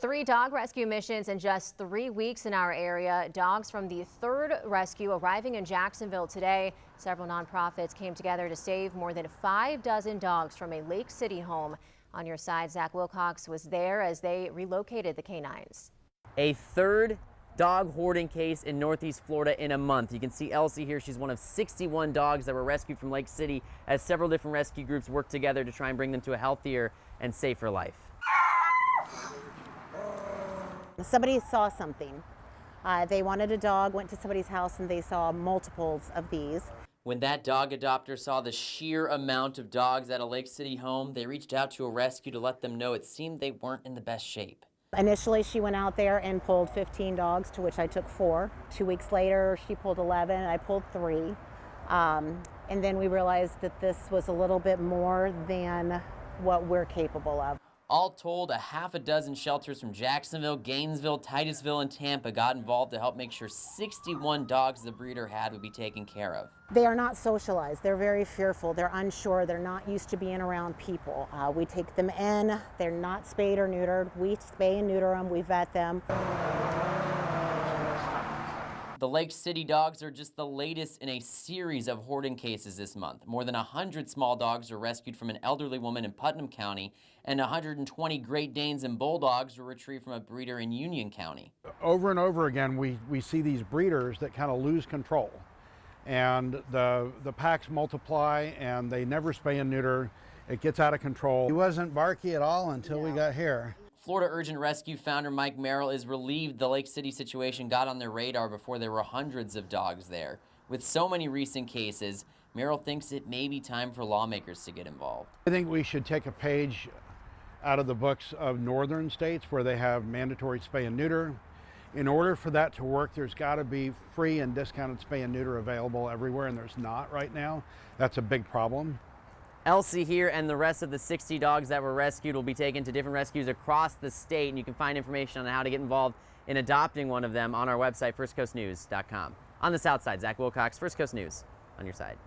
3 dog rescue missions in just 3 weeks in our area. Dogs from the 3rd rescue arriving in Jacksonville today. Several nonprofits came together to save more than 5 dozen dogs from a Lake City home. On your side, Zach Wilcox was there as they relocated the canines. A 3rd dog hoarding case in Northeast Florida in a month. You can see Elsie here. She's one of 61 dogs that were rescued from Lake City as several different rescue groups worked together to try and bring them to a healthier and safer life. Somebody saw something. They wanted a dog, went to somebody's house, and they saw multiples of these. When that dog adopter saw the sheer amount of dogs at a Lake City home, they reached out to a rescue to let them know it seemed they weren't in the best shape. Initially, she went out there and pulled 15 dogs, to which I took 4. 2 weeks later, she pulled 11, and I pulled 3. And then we realized that this was a little bit more than what we're capable of. All told, a half a dozen shelters from Jacksonville, Gainesville, Titusville, and Tampa got involved to help make sure 61 dogs the breeder had would be taken care of. They are not socialized. They're very fearful. They're unsure. They're not used to being around people. We take them in. They're not spayed or neutered. We spay and neuter them. We vet them. The Lake City dogs are just the latest in a series of hoarding cases this month. More than 100 small dogs were rescued from an elderly woman in Putnam County, and 120 Great Danes and Bulldogs were retrieved from a breeder in Union County. Over and over again, we see these breeders that kind of lose control. And the packs multiply, and they never spay and neuter. It gets out of control. He wasn't barky at all until we got here. Florida Urgent Rescue founder Mike Merrill is relieved the Lake City situation got on their radar before there were hundreds of dogs there. With so many recent cases, Merrill thinks it may be time for lawmakers to get involved. I think we should take a page out of the books of northern states where they have mandatory spay and neuter. In order for that to work, there's got to be free and discounted spay and neuter available everywhere, and there's not right now. That's a big problem. Elsie here and the rest of the 60 dogs that were rescued will be taken to different rescues across the state, and you can find information on how to get involved in adopting one of them on our website, firstcoastnews.com. On the south side, Zach Wilcox, First Coast News, on your side.